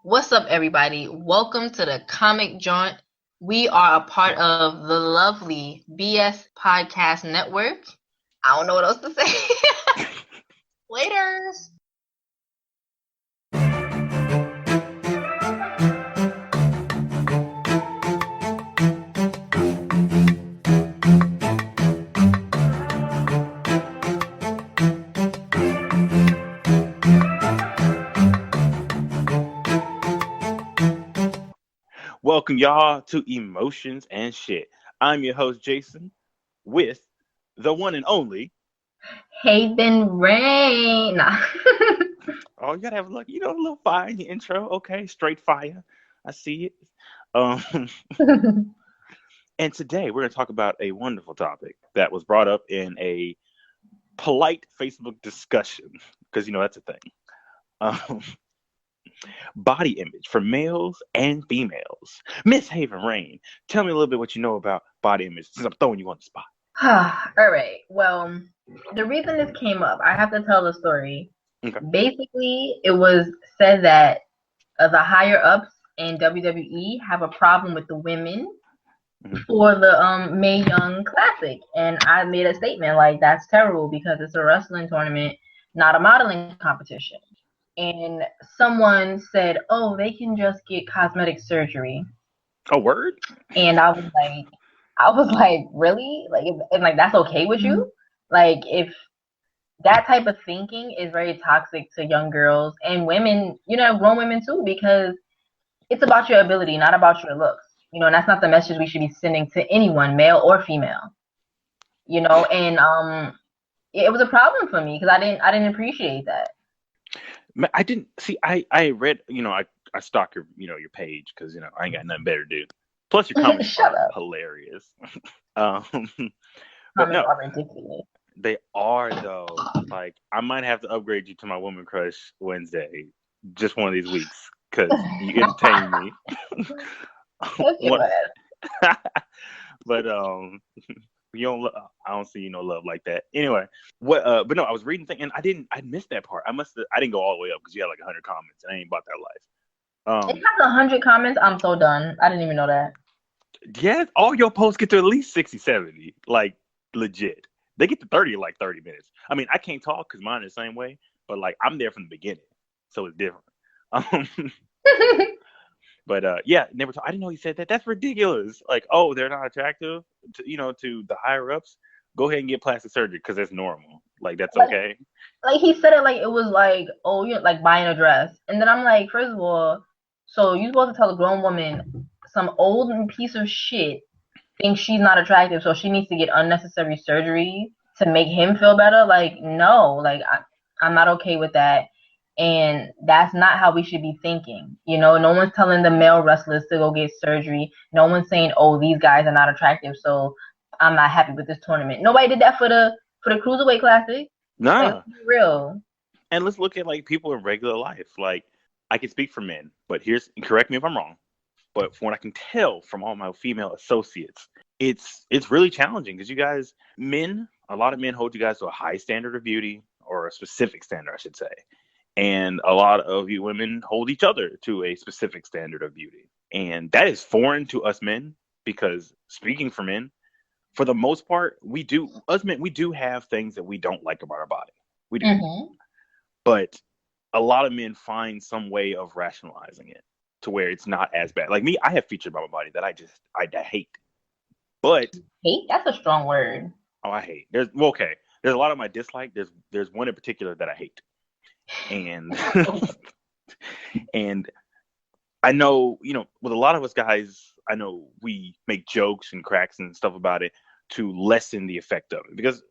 What's up, everybody? Welcome to the Comic Jaunt. We are a part of the lovely BS Podcast Network. I don't know what else to say. Laters. Welcome y'all to Emotions and Shit. I'm your host Jason with the one and only Haevyn Rain. Nah. Oh, you gotta have a little fire in your intro. Okay, straight fire. I see it. Um, and today we're gonna talk about a wonderful topic that was brought up in a polite Facebook discussion because that's a thing. Um, Body image for males and females. Miss Haven Rain, tell me a little bit what you know about body image since I'm throwing you on the spot. All right. Well, the reason this came up, I have to tell the story. Okay. Basically, it was said that the higher ups in WWE have a problem with the women for the Mae Young Classic, and I made a statement like that's terrible because it's a wrestling tournament, not a modeling competition. And someone said, "Oh, they can just get cosmetic surgery." A word? And I was like, really? Like, and like that's okay with you? Like, if that type of thinking is very toxic to young girls and women, grown women too, because it's about your ability, not about your looks. And that's not the message we should be sending to anyone, male or female. And it was a problem for me because I didn't appreciate that. I didn't see. I read. I stalk your page because I ain't got nothing better to do. Plus, your comments Shut are up. hilarious. But Comments no, are ridiculous. they are though. Like, I might have to upgrade you to my woman crush Wednesday, just one of these weeks, because you entertain me. But you don't. I don't see no love like that. Anyway, what? But no, I was reading thing, and I missed that part. I didn't go all the way up because you had like 100 comments, and I ain't about that life. It has 100 comments. I'm so done. I didn't even know that. Yes, all your posts get to at least 60, 70. Like, legit. They get to 30 in like 30 minutes. I mean, I can't talk because mine is the same way, but like I'm there from the beginning, so it's different. But yeah, never. I didn't know he said that. That's ridiculous. Like, oh, they're not attractive. To the higher ups, go ahead and get plastic surgery because that's normal. Like, that's okay. Like he said it like it was like, oh, you're like buying a dress, and then I'm like, first of all, so you're supposed to tell a grown woman some old piece of shit thinks she's not attractive, so she needs to get unnecessary surgery to make him feel better? Like, no, like I'm not okay with that. And that's not how we should be thinking. No one's telling the male wrestlers to go get surgery. No one's saying, oh, these guys are not attractive, so I'm not happy with this tournament. Nobody did that for the Cruiserweight Classic. Nah. Like, let's be real. And let's look at like people in regular life. Like, I can speak for men, but correct me if I'm wrong, but from what I can tell from all my female associates, it's really challenging because you guys, a lot of men hold you guys to a high standard of beauty, or a specific standard, I should say. And a lot of you women hold each other to a specific standard of beauty. And that is foreign to us men because, speaking for men, for the most part, we do have things that we don't like about our body. We do. Mm-hmm. But a lot of men find some way of rationalizing it to where it's not as bad. Like me, I have features about my body that I hate. But hate? That's a strong word. Oh, I hate. There's a lot of my dislike. There's one in particular that I hate. And and I know, with a lot of us guys, I know we make jokes and cracks and stuff about it to lessen the effect of it. Because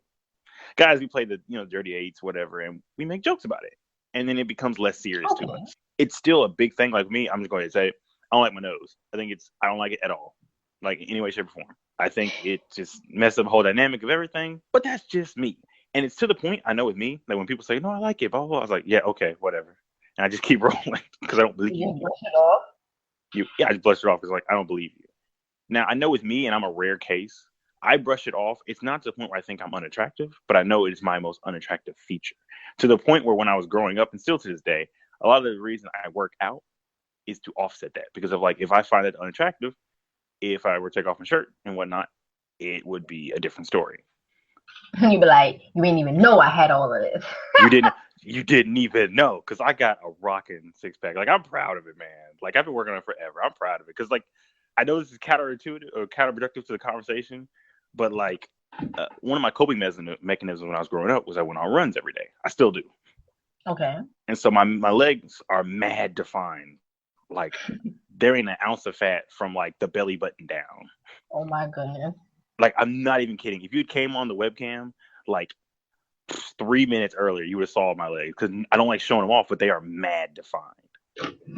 guys, we play the dirty eights, whatever, and we make jokes about it. And then it becomes less serious to us. It's still a big thing. Like me, I'm just going to say it. I don't like my nose. I don't like it at all. Like, in any way, shape, or form. I think it just messes up the whole dynamic of everything. But that's just me. And it's to the point, I know with me, that when people say, no, I like it, blah, blah, blah, I was like, yeah, okay, whatever. And I just keep rolling because I don't believe you. Brush it off? I just brush it off because like, I don't believe you. Now, I know with me, and I'm a rare case, I brush it off. It's not to the point where I think I'm unattractive, but I know it is my most unattractive feature. To the point where when I was growing up, and still to this day, a lot of the reason I work out is to offset that because of like if I find it unattractive, if I were to take off my shirt and whatnot, it would be a different story. You'd be like, you didn't even know I had all of this. You didn't even know because I got a rocking 6-pack. Like I'm proud of it, man. Like I've been working on it forever. I'm proud of it because like I know this is counterintuitive or counterproductive to the conversation, but like one of my coping mechanisms when I was growing up was I went on runs every day. I still do. Okay. And so my legs are mad defined. Like there ain't an ounce of fat from like the belly button down. Oh my goodness. Like I'm not even kidding. If you came on the webcam like 3 minutes earlier, you would have saw my legs because I don't like showing them off, but they are mad defined.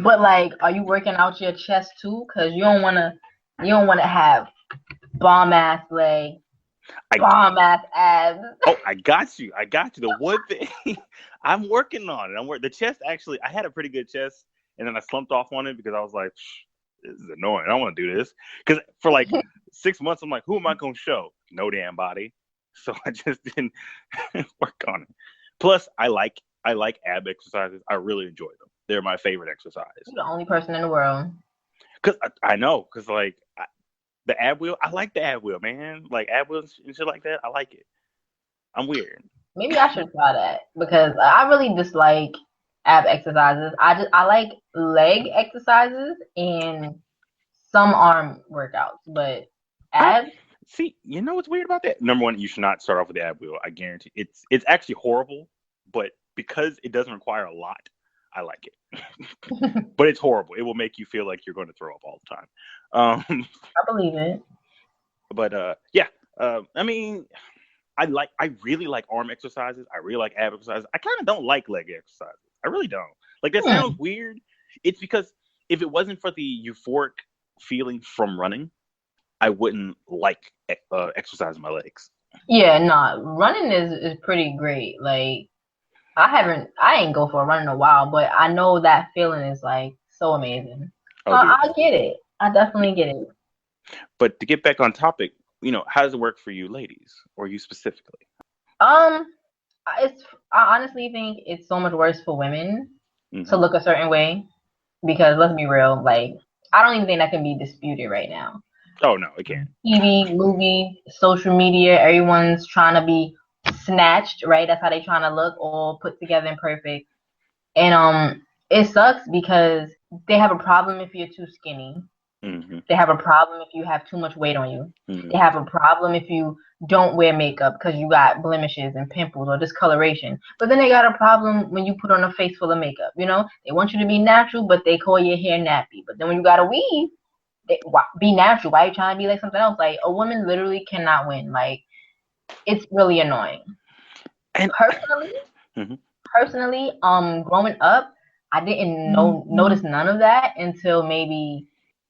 But like, are you working out your chest too? Because you don't want to have bomb ass legs, bomb ass abs. Oh, I got you. The one thing I'm working on it. The chest actually. I had a pretty good chest, and then I slumped off on it because I was like, this is annoying. I don't want to do this because for like 6 months, I'm like, who am I going to show? No damn body. So I just didn't work on it. Plus, I like ab exercises. I really enjoy them. They're my favorite exercise. You're the only person in the world. Because I know. Because like the ab wheel, I like the ab wheel, man. Like ab wheels and shit like that. I like it. I'm weird. Maybe I should try that because I really dislike ab exercises. I like leg exercises and some arm workouts, but abs. See, you know what's weird about that? Number one, you should not start off with the ab wheel. I guarantee it's actually horrible, but because it doesn't require a lot, I like it. But it's horrible. It will make you feel like you're going to throw up all the time. I believe it. But yeah, I mean, I really like arm exercises. I really like ab exercises. I kind of don't like leg exercises. I really don't. Like that sounds weird. It's because if it wasn't for the euphoric feeling from running, I wouldn't like exercising my legs. Yeah, nah, running is pretty great. Like I ain't go for a run in a while, but I know that feeling is like so amazing. I get it. I definitely get it. But to get back on topic, how does it work for you ladies or you specifically? I honestly think it's so much worse for women to look a certain way because let's be real, like I don't even think that can be disputed right now. Oh no, it can't. TV, movie, social media, everyone's trying to be snatched, right? That's how they trying to look, all put together and perfect. And it sucks because they have a problem if you're too skinny. Mm-hmm. They have a problem if you have too much weight on you. Mm-hmm. They have a problem if you don't wear makeup because you got blemishes and pimples or discoloration. But then they got a problem when you put on a face full of makeup. They want you to be natural, but they call your hair nappy. But then when you got a weave, be natural. Why are you trying to be like something else? Like a woman literally cannot win. Like it's really annoying. And personally, growing up, I didn't notice none of that until maybe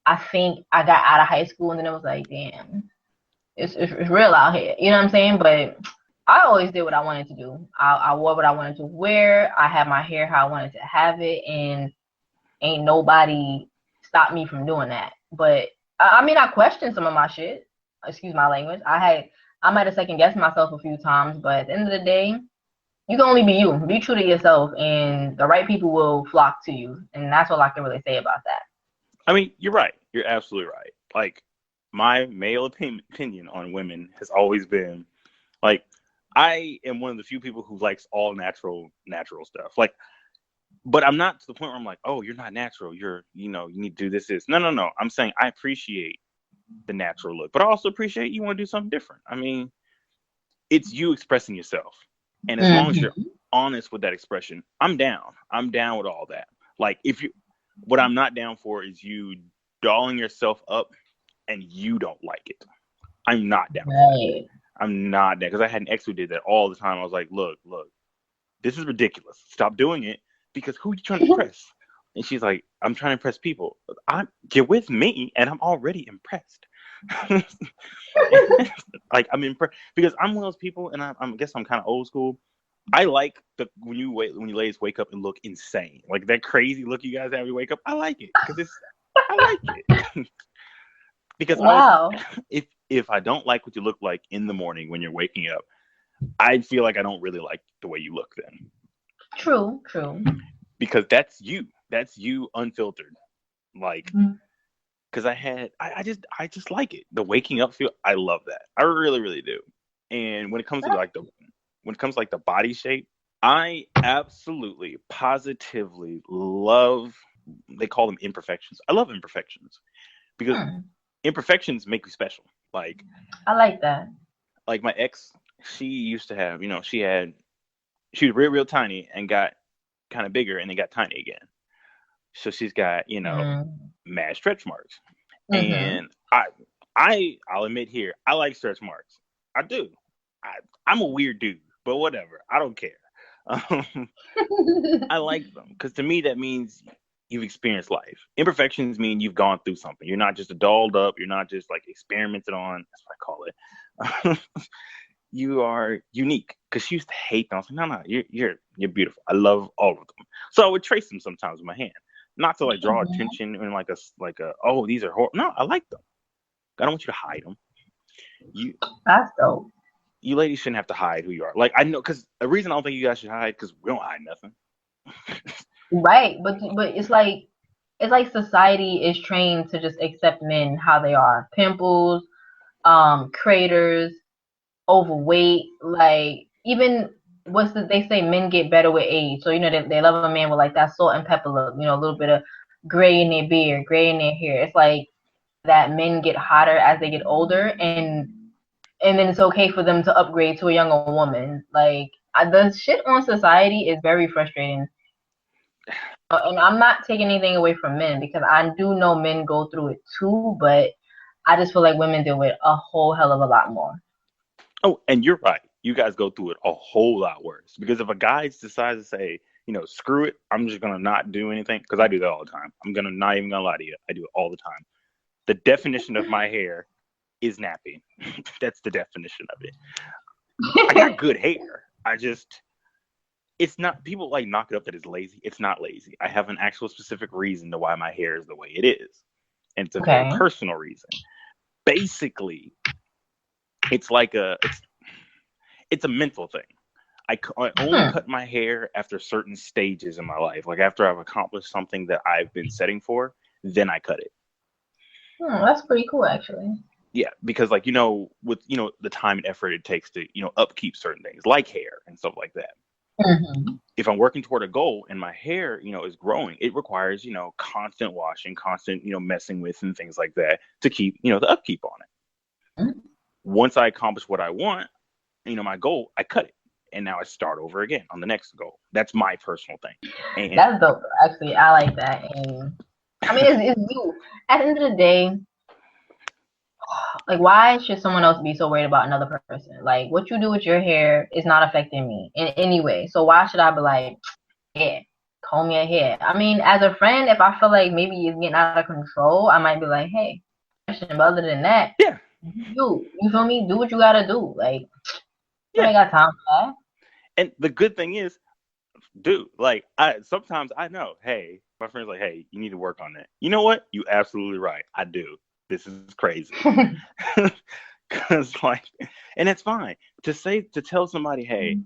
I think I got out of high school, and then it was like, damn, it's real out here. You know what I'm saying? But I always did what I wanted to do. I wore what I wanted to wear. I had my hair how I wanted to have it, and ain't nobody stopped me from doing that. But I mean, I questioned some of my shit. Excuse my language. I might have second guessed myself a few times, but at the end of the day, you can only be you. Be true to yourself, and the right people will flock to you. And that's all I can really say about that. I mean, you're right. You're absolutely right. Like, my male opinion on women has always been, like, I am one of the few people who likes all natural stuff. Like, but I'm not to the point where I'm like, oh, you're not natural. You need to do this. No. I'm saying I appreciate the natural look, but I also appreciate you want to do something different. I mean, it's you expressing yourself. And as long as you're honest with that expression, I'm down. I'm down with all that. Like, what I'm not down for is you dolling yourself up and you don't like it. I'm not down for that. I'm not down because I had an ex who did that all the time. I was like, look, this is ridiculous. Stop doing it because who are you trying to impress? And she's like, I'm trying to impress people. You're with me and I'm already impressed. Like I'm impressed because I'm one of those people, and I guess I'm kind of old school. I like when you ladies wake up and look insane, like that crazy look you guys have when you wake up. I like it because I like it because if I don't like what you look like in the morning when you're waking up, I feel like I don't really like the way you look then. True. Because that's you unfiltered. Like, Mhm. because I just like it. The waking up feel, I love that. I really, really do. And when it comes to like the body shape, I absolutely, positively love. They call them imperfections. I love imperfections because Hmm. imperfections make you special. I like that. Like my ex, she used to have, she was real, real tiny and got kind of bigger and then got tiny again. So she's got, Mm. mad stretch marks. Mm-hmm. And I'll admit here, I like stretch marks. I do. I, I'm a weird dude, but whatever. I don't care. Um, I like them because to me that means you've experienced life. Imperfections mean you've gone through something. You're not just a dolled up. You're not just like experimented on. That's what I call it. You are unique. Because she used to hate them. I was like, no, no, you're beautiful. I love all of them. So I would trace them sometimes with my hand, not to like draw Mhm. attention and like a oh these are horrible. No, I like them. I don't want you to hide them. You That's dope. you ladies shouldn't have to hide who you are. Like I know because the reason I don't think you guys should hide because we don't hide nothing. Right, but it's like society is trained to just accept men how they are. Pimples, craters, overweight, like even they say men get better with age. So they love a man with like that salt and pepper look, a little bit of gray in their beard, gray in their hair. It's like that men get hotter as they get older, and then it's okay for them to upgrade to a younger woman. Like the shit on society is very frustrating. And I'm not taking anything away from men because I do know men go through it too, but I just feel like women deal with a whole hell of a lot more. Oh, and you're right. You guys go through it a whole lot worse because if a guy decides to say, screw it, I'm just gonna not do anything because I do that all the time. I'm gonna not even gonna lie to you. I do it all the time. The definition of my hair is nappy. That's the definition of it. I got good hair. It's not, people like knock it up that it's lazy. It's not lazy. I have an actual specific reason to why my hair is the way it is. And it's a very Okay. personal reason. Basically, it's like it's a mental thing. I only Hmm. cut my hair after certain stages in my life. Like after I've accomplished something that I've been setting for, then I cut it. That's pretty cool, actually. Yeah, because like with the time and effort it takes to upkeep certain things like hair and stuff like that. Hmm. If I'm working toward a goal and my hair is growing, it requires constant washing, constant messing with and things like that to keep the upkeep on it. Once I accomplish what I want, my goal, I cut it, and now I start over again on the next goal. That's my personal thing. And That's dope. Actually, I like that. And I mean, it's you. At the end of the day, like, why should someone else be so worried about another person? Like, what you do with your hair is not affecting me in any way. So why should I be like, yeah, comb your hair? I mean, as a friend, if I feel like maybe it's getting out of control, I might be like, hey, but other than that, yeah, you feel me? Do what you gotta do. Like, yeah. nobody got time for that. And the good thing is, dude, like I sometimes I know, hey, my friend's like, hey, you need to work on that. You know what? You absolutely right. I do. This is crazy. Cause like, and it's fine to tell somebody, hey,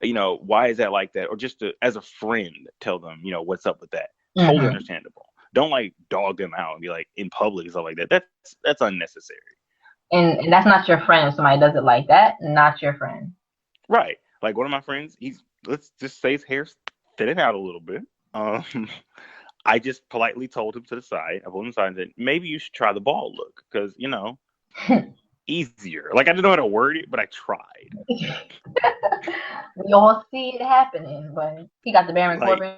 why is that like that? Or just to, as a friend, tell them, what's up with that. Totally Hmm. understandable. Don't like dog them out and be like in public and stuff like that. That's unnecessary. And that's not your friend. If somebody does it like that, not your friend. Right. Like one of my friends, let's just say his hair's thinning out a little bit. Um, I just politely told him to the side. I pulled him aside and said, maybe you should try the bald look because, easier. Like I didn't know how to word it, but I tried. We all see it happening, but he got the Baron Like, Corbin.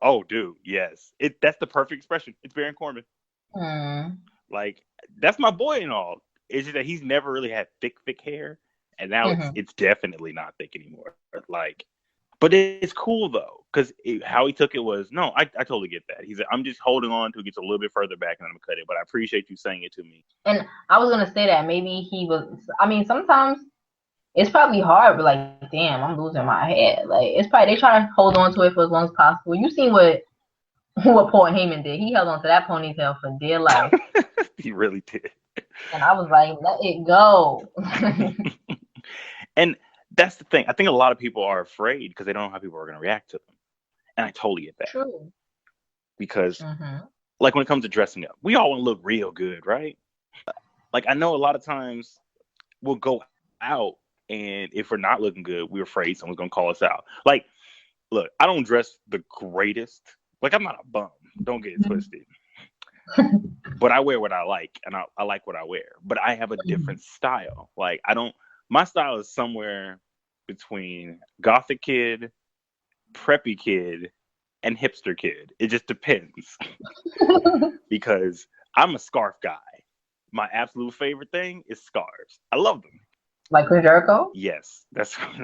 oh, dude, yes. That's the perfect expression. It's Baron Corbin. Hmm. Like, that's my boy and all. It's just that he's never really had thick hair. And now Hmm. it's definitely not thick anymore. Like, but it's cool though, because how he took it was no, I totally get that. He said, I'm just holding on to it gets a little bit further back and I'm gonna cut it, but I appreciate you saying it to me. And I was gonna say that maybe he was. I mean, sometimes it's probably hard, but like, damn, I'm losing my head. Like, it's probably they try to hold on to it for as long as possible. You seen what Paul Heyman did? He held on to that ponytail for dear life, He really did. and I was like, let it go. And that's the thing. I think a lot of people are afraid because they don't know how people are going to react to them. And I totally get that. True. because, Mm-hmm. like, when it comes to dressing up, we all want to look real good, right? Like, I know a lot of times we'll go out, and if we're not looking good, we're afraid someone's gonna call us out. Like, look, I don't dress the greatest. Like, I'm not a bum. Don't get it twisted. But I wear what I like, and I like what I wear. But I have a different style. Like, I don't. My style is somewhere between gothic kid, preppy kid, and hipster kid. It just depends because I'm a scarf guy. My absolute favorite thing is scarves. I love them. Like Chris Jericho? Yes, that's. Okay,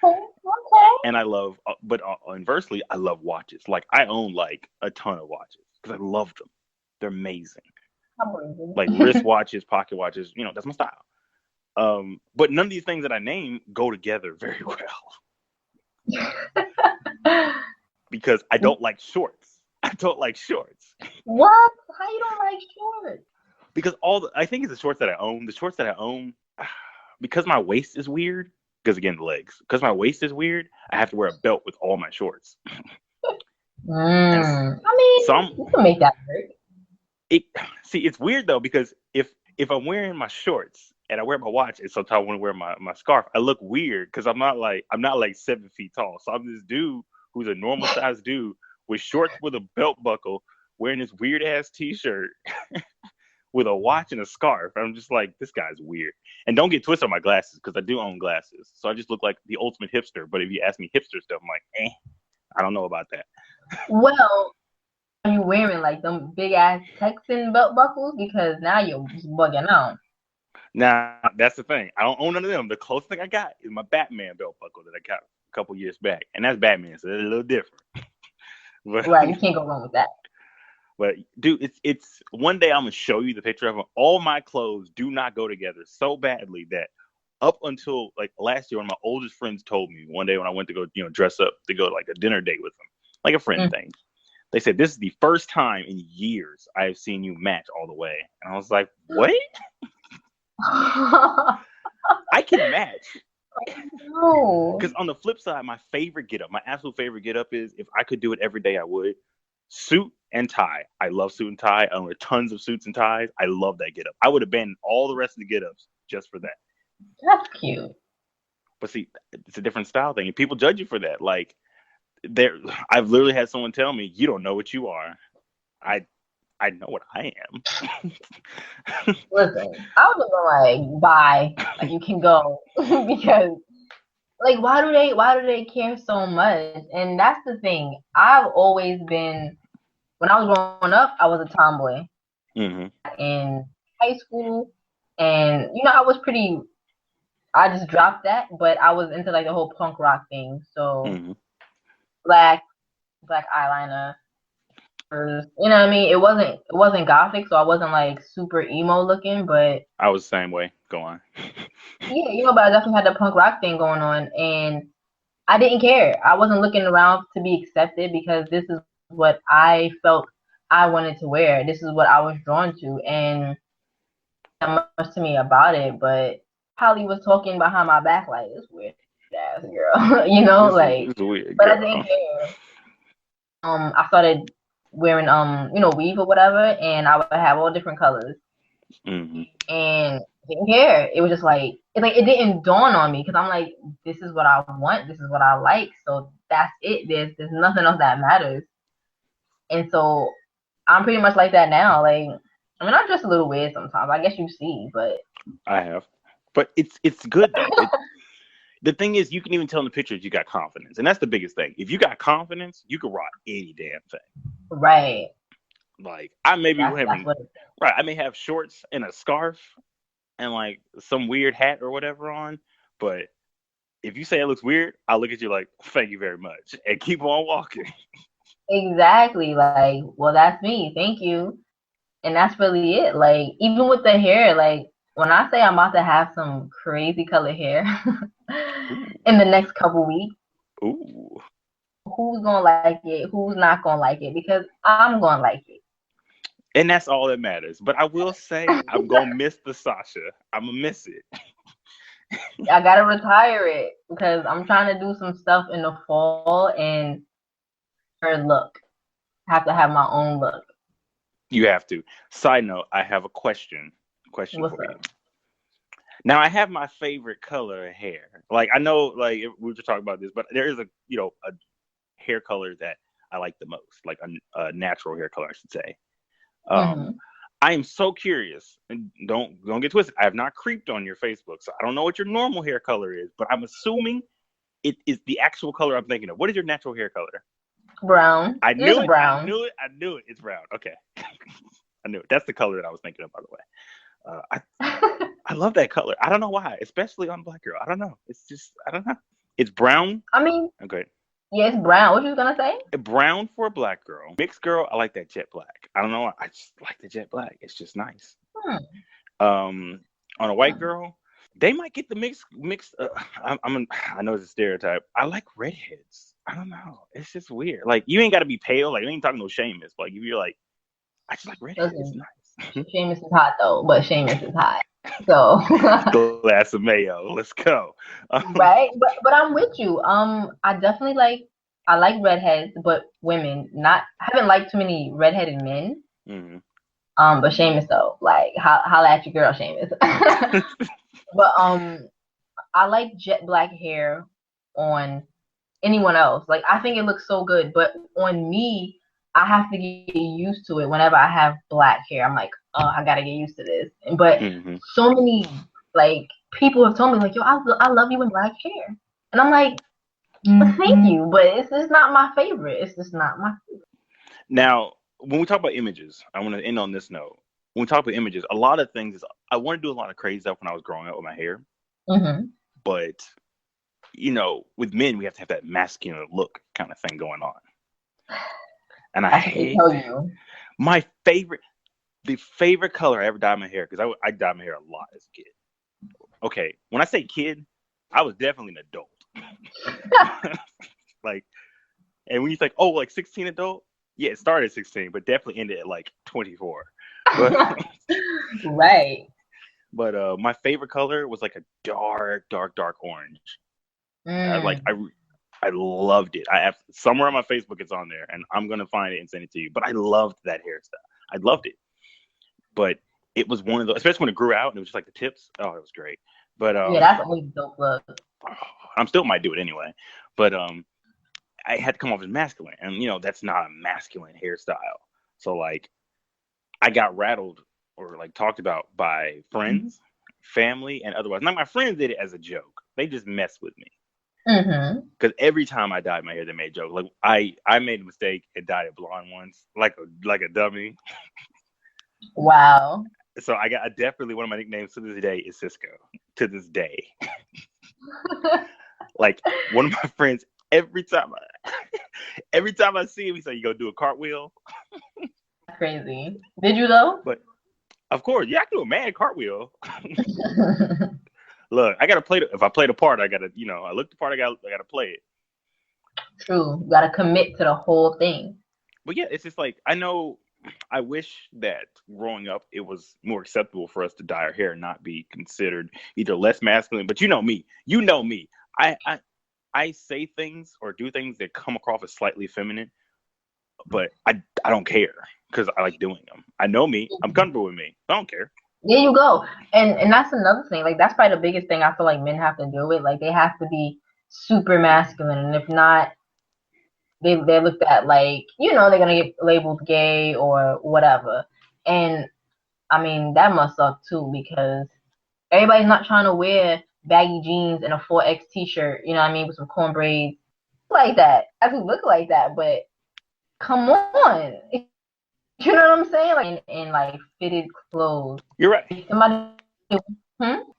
okay. And I love, but inversely, I love watches. Like, I own like a ton of watches because I love them. They're amazing. I'm leaving. Like wrist watches, pocket watches. That's my style. But none of these things that I name go together very well because I don't like shorts. I don't like shorts What? How you don't like shorts? because I think it's the shorts that I own. The shorts that I own, because my waist is weird. Because again, the legs. Because my waist is weird, I have to wear a belt with all my shorts. I mean, you can make that work. It's weird though because if I'm wearing my shorts and I wear my watch and sometimes I want to wear my scarf, I look weird because I'm not like 7 feet tall. So I'm this dude who's a normal sized dude with shorts with a belt buckle, wearing this weird ass t-shirt with a watch and a scarf. I'm just like, this guy's weird. And don't get twisted on my glasses because I do own glasses. So I just look like the ultimate hipster. But if you ask me hipster stuff, I'm like, I don't know about that. Well, are you wearing like them big ass Texan belt buckles? Because now you're bugging out. Now, that's the thing. I don't own none of them. The closest thing I got is my Batman belt buckle that I got a couple years back. And that's Batman, so it's a little different. But, Right, you can't go wrong with that. But dude, it's one day I'm gonna show you the picture of them. All my clothes do not go together so badly that up until like last year, one of my oldest friends told me one day when I went to go, dress up to go to like a dinner date with them, like a friend thing. They said, this is the first time in years I have seen you match all the way. And I was like, what? I can match. No. Because on the flip side, my absolute favorite get up is if I could do it every day, I would. Suit and tie. I love suit and tie. I own tons of suits and ties. I love that get up. I would abandon all the rest of the get ups just for that. That's cute. But see, it's a different style thing. And people judge you for that. Like, I've literally had someone tell me, you don't know what you are. I know what I am. Listen, I was just like, bye. Like, you can go. Because like why do they care so much? And that's the thing. I've always been, when I was growing up, I was a tomboy. In high school, and I just dropped that, but I was into like the whole punk rock thing. So black eyeliner, you know what I mean? It wasn't gothic, so I wasn't like super emo looking, but I was the same way. Go on. yeah, but I definitely had the punk rock thing going on, and I didn't care. I wasn't looking around to be accepted because this is what I felt I wanted to wear. This is what I was drawn to, and not much to me about it. But Holly was talking behind my back like, this weird ass girl, This weird but girl. I didn't care. I started wearing weave or whatever, and I would have all different colors, and didn't care. It was just like it didn't dawn on me because I'm like, this is what I want, this is what I like, so that's it. There's nothing else that matters, and so I'm pretty much like that now. Like, I mean, I'm just a little weird sometimes. I guess you see, but I have, but it's good though. The thing is, you can even tell in the pictures you got confidence, and that's the biggest thing. If you got confidence, you can rock any damn thing. Right. Like, I may be having right. I may have shorts and a scarf and like some weird hat or whatever on, but if you say it looks weird, I'll look at you like, thank you very much, and keep on walking. Exactly. Like, well, that's me. Thank you. And that's really it. Like, even with the hair, like when I say I'm about to have some crazy color hair in the next couple weeks, who's gonna like it? Who's not gonna like it? Because I'm gonna like it. And that's all that matters. But I will say, I'm gonna miss the Sasha. I'm gonna miss it. I gotta retire it because I'm trying to do some stuff in the fall and her look. have to have my own look. You have to. Side note, I have a question. Question What's for you. up? Now, I have my favorite color of hair. Like, I know, like, we were just talking about this, but there is a hair color that I like the most, like a natural hair color, I should say. Mm-hmm. I am so curious, and don't get twisted. I have not creeped on your Facebook, so I don't know what your normal hair color is, but I'm assuming it is the actual color I'm thinking of. What is your natural hair color? Brown. I It's knew it. I brown. knew it. I knew it. It's brown. Okay. I knew it. That's the color that I was thinking of, by the way. I love that color. I don't know why, especially on a black girl. I don't know. It's just, I don't know. It's brown. I mean, Okay. yeah, it's brown. What you gonna say? Brown for a black girl. Mixed girl, I like that jet black. I don't know why. I just like the jet black. It's just nice. Hmm. On a white girl, they might get the mixed. I know it's a stereotype. I like redheads. I don't know. It's just weird. Like, you ain't got to be pale. Like, you ain't talking no Seamus. But like, if you're like, I just like redheads. It's nice. Seamus is hot though, but Seamus is hot. So glass of mayo. Let's go. right, but I'm with you. I definitely I like redheads, but women. Not I haven't liked too many redheaded men. Mm-hmm. But Seamus though, like holla at your girl, Seamus. But I like jet black hair on anyone else. Like, I think it looks so good, but on me, I have to get used to it. Whenever I have black hair, I'm like, oh, I gotta get used to this. But so many like people have told me like, yo, I love you in black hair, and I'm like, thank you, but it's just not my favorite. It's just not my favorite. Now, when we talk about images, I want to end on this note. When we talk about images, a lot of things, I want to do a lot of crazy stuff when I was growing up with my hair. Mm-hmm. But, with men, we have to have that masculine look kind of thing going on. And I hate the favorite color I ever dyed my hair, because I dyed my hair a lot as a kid. Okay, when I say kid, I was definitely an adult. Like, and when you think, oh, like 16 adult, yeah, it started at 16, but definitely ended at like 24. Right. But my favorite color was like a dark orange. I loved it. Somewhere on my Facebook it's on there, and I'm gonna find it and send it to you. But I loved that hairstyle. I loved it. But it was one of those, especially when it grew out and it was just like the tips. Oh, it was great. But yeah, that's always dope look. I still might do it anyway. But I had to come off as masculine, and that's not a masculine hairstyle. So like, I got rattled or like talked about by friends, family, and otherwise. Now, my friends did it as a joke. They just messed with me. Because every time I dyed my hair, they made jokes. Like, I made a mistake and dyed it blonde once, like a dummy. Wow. So I definitely, one of my nicknames to this day is Cisco. To this day. Like, one of my friends, every time I see him, he said, "You gonna do a cartwheel?" Crazy. Did you though? But of course, yeah, I can do a mad cartwheel. Look, I gotta play. If I play the part, I gotta, I look the part. I gotta play it. True. You gotta commit to the whole thing. But yeah, it's just like, I wish that growing up it was more acceptable for us to dye our hair and not be considered either less masculine. But you know me. I say things or do things that come across as slightly feminine, but I don't care because I like doing them. I know me. I'm comfortable with me. I don't care. There you go. And that's another thing. Like, that's probably the biggest thing I feel like men have to do with. Like, they have to be super masculine, and if not, they're looked at like, they're gonna get labeled gay or whatever. And I mean, that must suck too, because everybody's not trying to wear baggy jeans and a 4X t-shirt, you know what I mean, with some corn braids like that. I could look like that, but come on. You know what I'm saying? Like, in like fitted clothes. You're right.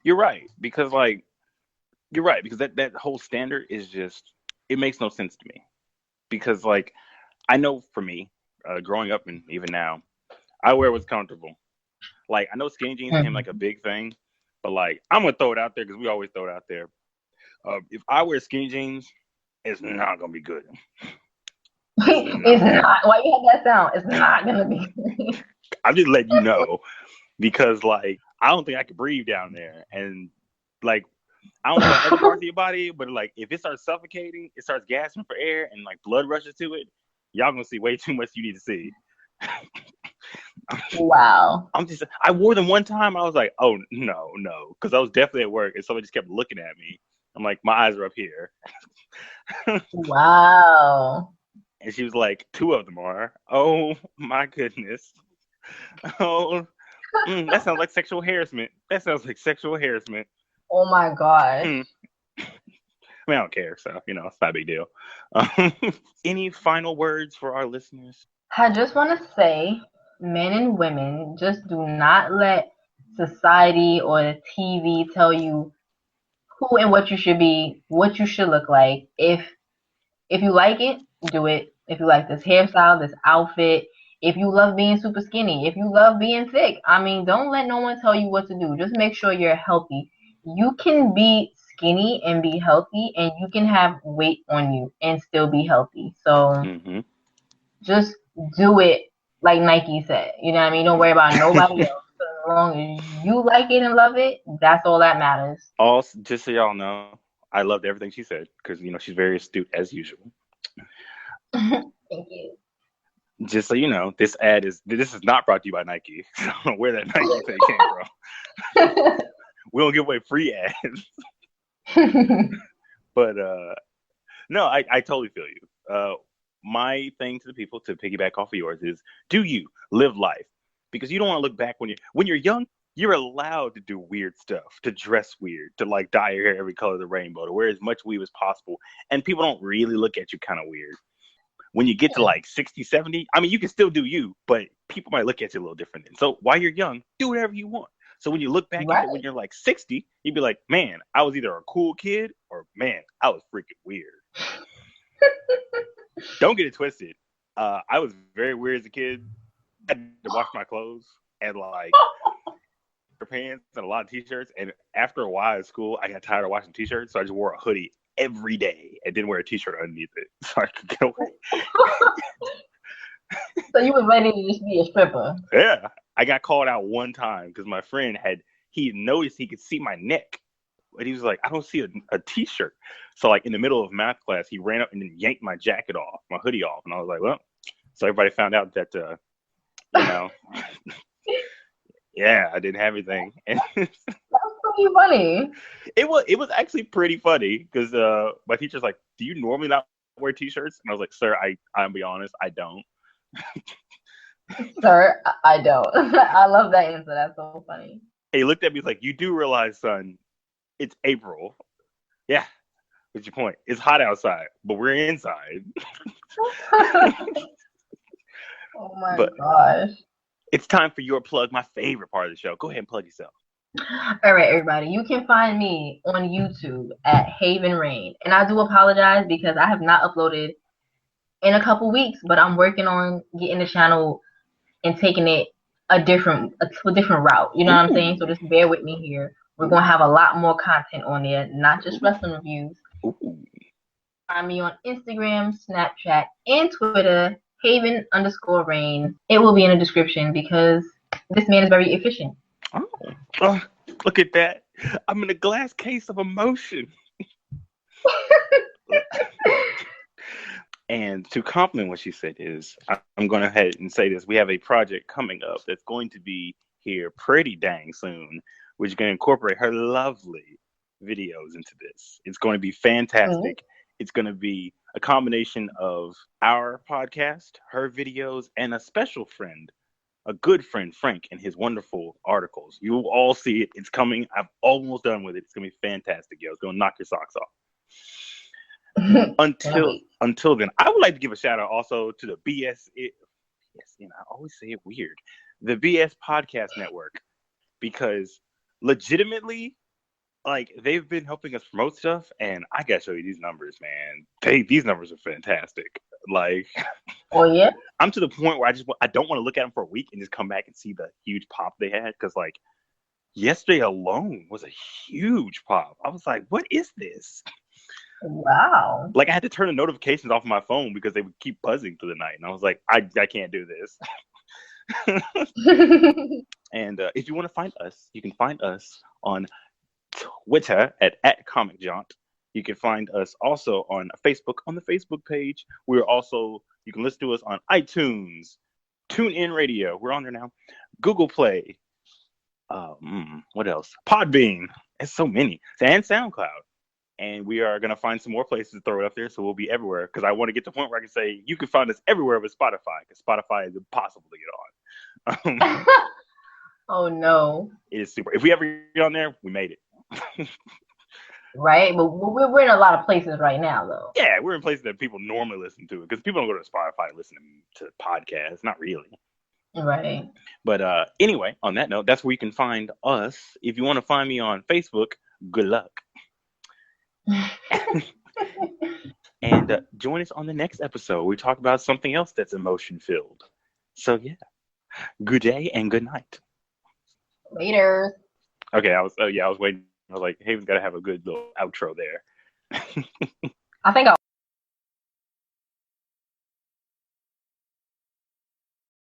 You're right, because that whole standard is just, it makes no sense to me. Because like, I know for me, growing up and even now, I wear what's comfortable. Like, I know skinny jeans became like a big thing, but like, I'm gonna throw it out there because we always throw it out there. If I wear skinny jeans, it's not gonna be good. It's not. Why you have that sound? It's not gonna be. I'm just letting you know, because like, I don't think I could breathe down there, and like, I don't know other parts of your body, but like, if it starts suffocating, it starts gasping for air, and like blood rushes to it, Y'all gonna see way too much you need to see. Wow. I wore them one time. I was like, oh, no. Because I was definitely at work and somebody just kept looking at me. I'm like, my eyes are up here. Wow. And she was like, two of them are. Oh, my goodness. Oh, that sounds like sexual harassment. Oh my gosh. Mm. I mean, I don't care. So, it's not a big deal. Any final words for our listeners? I just want to say, men and women, just do not let society or the TV tell you who and what you should be, what you should look like. If you like it, do it. If you like this hairstyle, this outfit, if you love being super skinny, if you love being thick, I mean, don't let no one tell you what to do. Just make sure you're healthy. You can be skinny and be healthy, and you can have weight on you and still be healthy. So just do it like Nike said. You know what I mean? Don't worry about nobody else. As long as you like it and love it, that's all that matters. Also, just so y'all know, I loved everything she said because she's very astute as usual. Thank you. Just so you know, this is not brought to you by Nike. I don't know where that Nike thing came from. We don't give away free ads. But no, I totally feel you. My thing to the people, to piggyback off of yours, is do you live life? Because you don't want to look back when you're young. You're allowed to do weird stuff, to dress weird, to like dye your hair every color of the rainbow, to wear as much weave as possible, and people don't really look at you kind of weird. When you get to like 60, 70, I mean, you can still do you, but people might look at you a little different then. So while you're young, do whatever you want. So when you look back at it when you're like 60, you'd be like, man, I was either a cool kid or man, I was freaking weird. Don't get it twisted. I was very weird as a kid. I had to wash my clothes and like pants and a lot of t-shirts. And after a while at school, I got tired of washing t-shirts, so I just wore a hoodie every day and didn't wear a t-shirt underneath it so I could get away. So you was ready to just be a stripper? Yeah. I got called out one time because my friend he noticed he could see my neck. But he was like, I don't see a t-shirt. So like in the middle of math class, he ran up and then yanked my jacket off, my hoodie off. And I was like, well, so everybody found out that, yeah, I didn't have anything. That's pretty funny. It was actually pretty funny because my teacher's like, do you normally not wear t-shirts? And I was like, sir, I'll be honest, I don't. Sir, I don't. I love that answer. That's so funny. He looked at me like, you do realize, son, it's April. Yeah. What's your point? It's hot outside, but we're inside. Oh my gosh. It's time for your plug, my favorite part of the show. Go ahead and plug yourself. All right, everybody. You can find me on YouTube at Haevyn Rain. And I do apologize because I have not uploaded in a couple weeks, but I'm working on getting the channel and taking it a different route. You know what I'm saying? So just bear with me here. We're going to have a lot more content on there, not just wrestling reviews. Find me on Instagram, Snapchat, and Twitter, Haevyn_Rain. It will be in the description because this man is very efficient. Oh, look at that. I'm in a glass case of emotion. And to compliment what she said is, I'm going to go ahead and say this. We have a project coming up that's going to be here pretty dang soon, which is going to incorporate her lovely videos into this. It's going to be fantastic. Mm-hmm. It's going to be a combination of our podcast, her videos, and a special friend, a good friend, Frank, and his wonderful articles. You will all see it. It's coming. I'm almost done with it. It's going to be fantastic, yo. It's going to knock your socks off. Until then, I would like to give a shout out also to the I always say it weird, the BS Podcast Network, because legitimately, like, they've been helping us promote stuff, and I gotta show you these numbers, man. These numbers are fantastic. Like, oh yeah, I'm to the point where I don't want to look at them for a week and just come back and see the huge pop they had, because like yesterday alone was a huge pop. I was like, what is this? Wow. Like, I had to turn the notifications off of my phone because they would keep buzzing through the night. And I was like, I can't do this. And if you want to find us, you can find us on Twitter at Comic Jaunt. You can find us also on Facebook, on the Facebook page. We're also You can listen to us on iTunes, TuneIn Radio. We're on there now. Google Play. What else? Podbean. It's so many. And SoundCloud. And we are going to find some more places to throw it up there, so we'll be everywhere. Because I want to get to the point where I can say, you can find us everywhere but Spotify, because Spotify is impossible to get on. Oh, no. It is super. If we ever get on there, we made it. Right? But we're in a lot of places right now, though. Yeah, we're in places that people normally listen to, because people don't go to Spotify listening to podcasts. Not really. Right. But anyway, on that note, that's where you can find us. If you want to find me on Facebook, good luck. And join us on the next episode. We talk about something else that's emotion-filled. So, yeah. Good day and good night. Later. Okay, I was waiting. I was like, Haven's got to have a good little outro there. I think